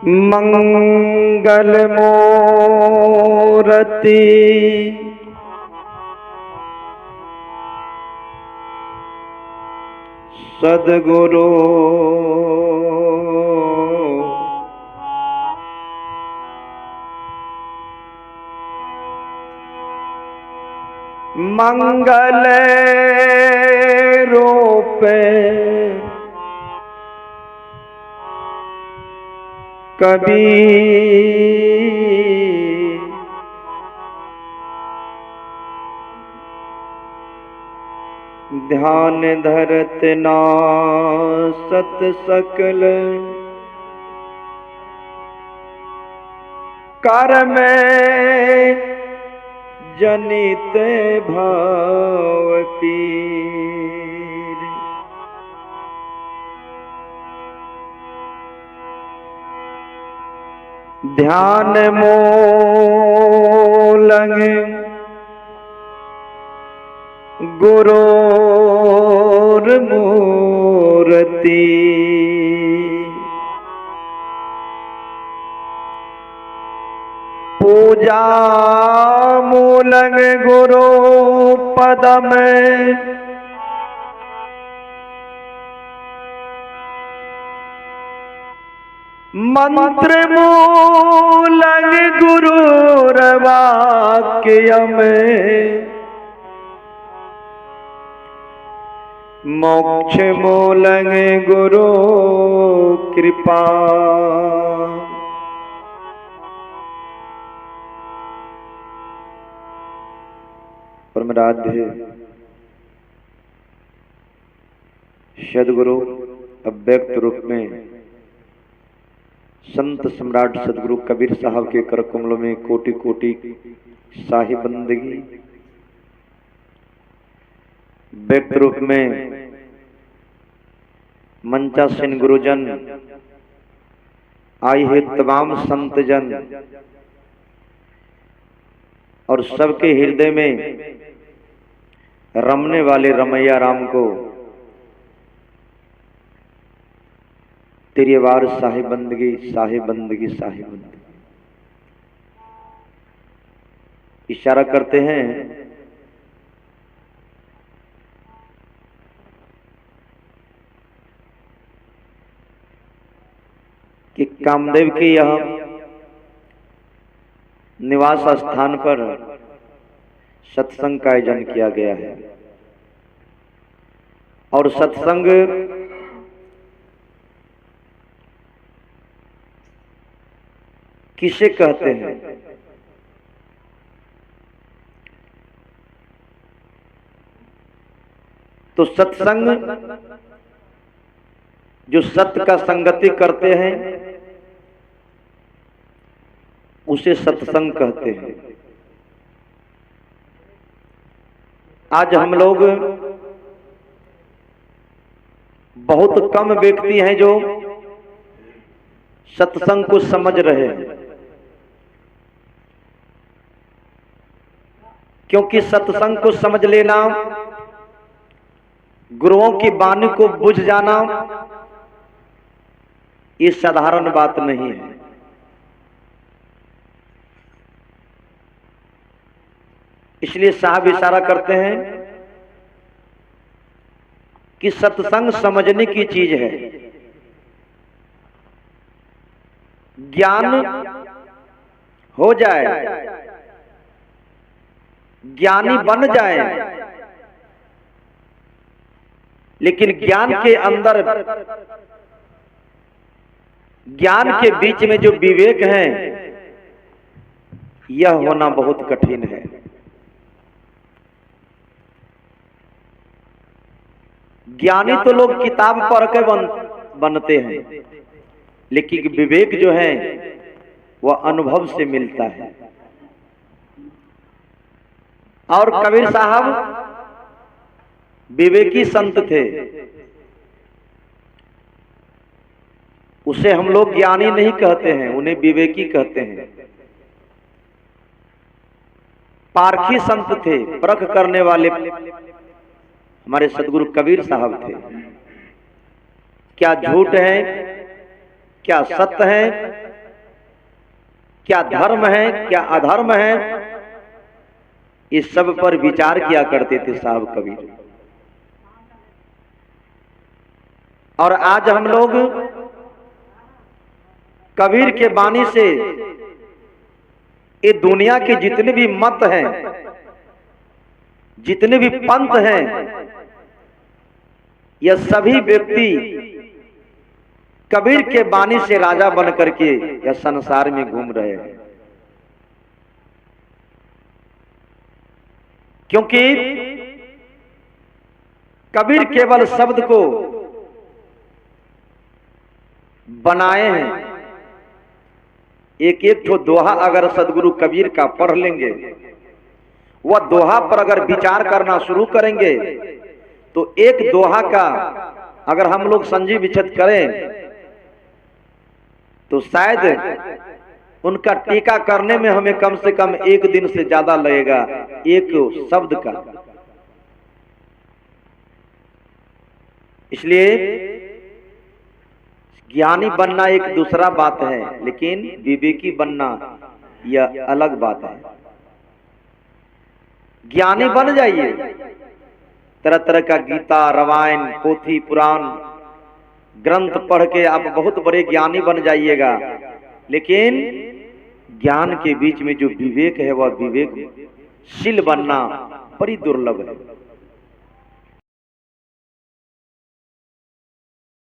मंगल मूर्ति सद्गुरु मंगल रूप कबीर ध्यान धरत नासत सकल कर्म जनित भाव पीर ध्यान मूलंग गुरोर मूर्ति पूजा मूलंग गुरु पदम मंत्र मूलंग गुरुर वाक्यम मोक्ष मूलंग गुरु कृपा परमाराध्य सदगुरु अव्यक्त रूप में संत सम्राट सदगुरु कबीर साहब के कर कमलों में कोटि कोटि शाही बंदगी, व्यक्त रूप में मंचासीन गुरुजन, आई है तमाम संत जन और सबके हृदय में रमने वाले रमैया राम को तेरी वार शाही बंदगी शाही बंदगी शाही बंदगी इशारा करते हैं कि कामदेव के यह निवास स्थान पर सत्संग का आयोजन किया गया है और सत्संग किसे कहते हैं? तो सत्संग जो सत्य का संगति करते हैं उसे सत्संग कहते हैं। आज हम लोग बहुत कम व्यक्ति हैं जो सत्संग को समझ रहे हैं, क्योंकि सत्संग को समझ लेना, गुरुओं की वाणी को बुझ जाना ये साधारण बात नहीं है। इसलिए साहब इशारा करते हैं कि सत्संग समझने की चीज है। ज्ञान हो जाए, ज्ञानी बन जाए, लेकिन ज्ञान के अंदर, ज्ञान के बीच में जो विवेक है यह होना बहुत कठिन है। ज्ञानी तो लोग किताब पढ़ के बनते हैं, लेकिन विवेक जो है वह अनुभव से मिलता है। और कबीर साहब विवेकी संत थे, उसे हम लोग ज्ञानी नहीं कहते हैं, उन्हें विवेकी कहते हैं। पारखी संत थे, परख करने वाले हमारे सदगुरु कबीर साहब थे। क्या झूठ है क्या सत्य है, क्या धर्म है, क्या अधर्म है, इस सब पर विचार किया करते थे साहब कबीर। और आज हम लोग कबीर के बानी से ये दुनिया के जितने भी मत हैं, जितने भी पंथ हैं, यह सभी व्यक्ति कबीर के बानी से राजा बन करके यह संसार में घूम रहे हैं। क्योंकि कबीर केवल शब्द को बनाए हैं। एक एक ठो दोहा अगर सदगुरु कबीर का पढ़ लेंगे, वह दोहा पर अगर विचार करना शुरू करेंगे, तो एक दोहा का अगर हम लोग संजी विच्छेद करें तो शायद उनका टीका करने में हमें कम से कम एक दिन से ज्यादा लगेगा, एक शब्द का। इसलिए ज्ञानी बनना एक दूसरा बात है, लेकिन विवेकी बनना यह अलग बात है। ज्ञानी बन जाइए, तरह तरह का गीता, रामायण, पोथी, पुराण, ग्रंथ पढ़ के आप बहुत बड़े ज्ञानी बन जाइएगा, लेकिन ज्ञान के बीच में जो विवेक है वह विवेकशील बनना बड़ी दुर्लभ है।